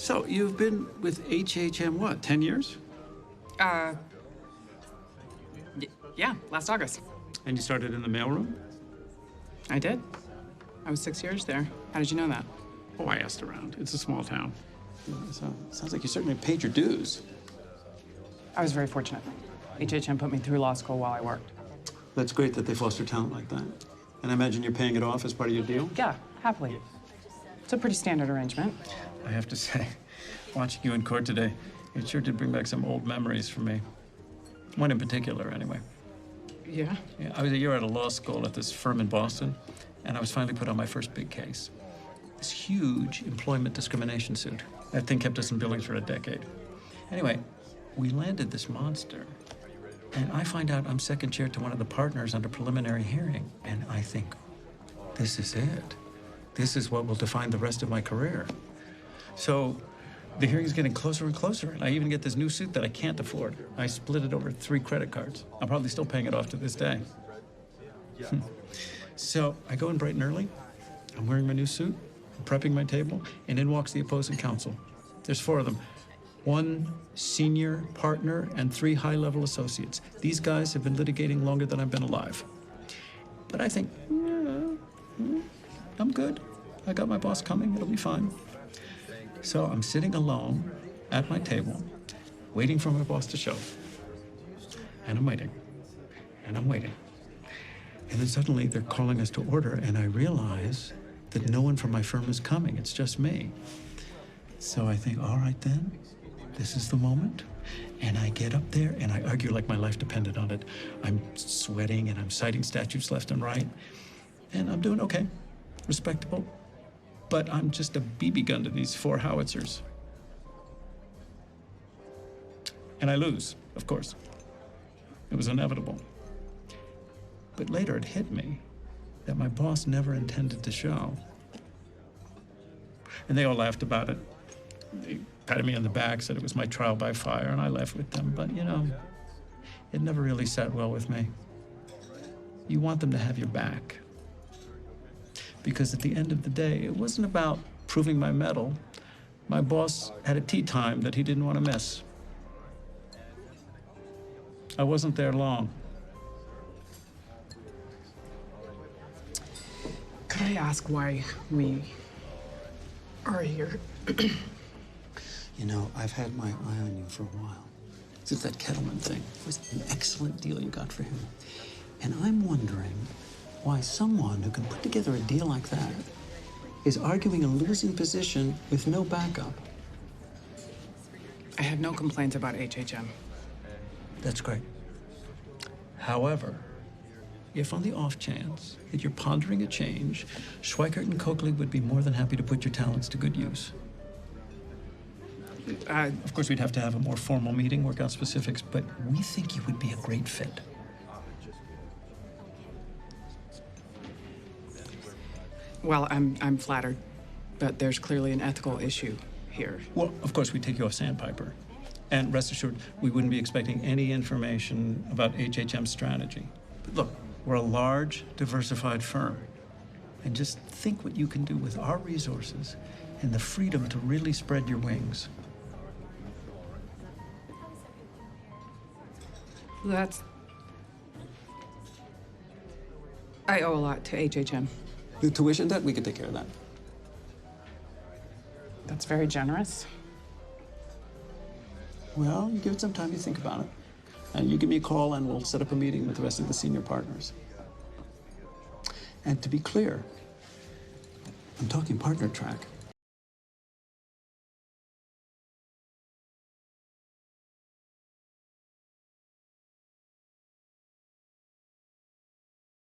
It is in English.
So, you've been with HHM, what, 10 years? Yeah, last August. And you started in the mailroom? I did. I was 6 years there. How did you know that? Oh, I asked around. It's a small town. So, sounds like you certainly paid your dues. I was very fortunate. HHM put me through law school while I worked. That's great that they foster talent like that. And I imagine you're paying it off as part of your deal? Yeah, happily. It's a pretty standard arrangement. I have to say, watching you in court today, it sure did bring back some old memories for me. One in particular, anyway. Yeah? Yeah, I was a year out of law school at this firm in Boston, and I was finally put on my first big case. This huge employment discrimination suit. That thing kept us in billings for a decade. Anyway, we landed this monster, and I find out I'm second chair to one of the partners under preliminary hearing, and I think, this is it. This is what will define the rest of my career. So the hearing's getting closer and closer, and I even get this new suit that I can't afford. I split it over 3 credit cards. I'm probably still paying it off to this day. So I go in bright and early. I'm wearing my new suit, I'm prepping my table, and in walks the opposing counsel. There's 4 of them. 1 senior partner and 3 high-level associates. These guys have been litigating longer than I've been alive. But I think, I'm good. I got my boss coming, it'll be fine. So I'm sitting alone at my table, waiting for my boss to show. And I'm waiting, and I'm waiting. And then suddenly they're calling us to order, and I realize that no one from my firm is coming, it's just me. So I think, all right then, this is the moment. And I get up there and I argue like my life depended on it. I'm sweating and I'm citing statutes left and right. And I'm doing okay, respectable. But I'm just a BB gun to these 4 howitzers. And I lose, of course. It was inevitable. But later it hit me that my boss never intended to show. And they all laughed about it. They patted me on the back, said it was my trial by fire, and I laughed with them. But, you know, it never really sat well with me. You want them to have your back. Because at the end of the day, it wasn't about proving my mettle. My boss had a tea time that he didn't want to miss. I wasn't there long. Could I ask why we are here? You know, I've had my eye on you for a while. Since that Kettleman thing. It was an excellent deal you got for him. And I'm wondering why someone who can put together a deal like that is arguing a losing position with no backup. I have no complaints about HHM. That's great. However, if on the off chance that you're pondering a change, Schweikert and Coakley would be more than happy to put your talents to good use. Of course, we'd have to have a more formal meeting, work out specifics, but we think you would be a great fit. Well, I'm flattered, but there's clearly an ethical issue here. Well, of course, we'd take you off Sandpiper. And rest assured, we wouldn't be expecting any information about HHM's strategy. But look, we're a large, diversified firm. And just think what you can do with our resources and the freedom to really spread your wings. I owe a lot to HHM. The tuition debt, we could take care of that. That's very generous. Well, you give it some time, you think about it. And you give me a call and we'll set up a meeting with the rest of the senior partners. And to be clear, I'm talking partner track.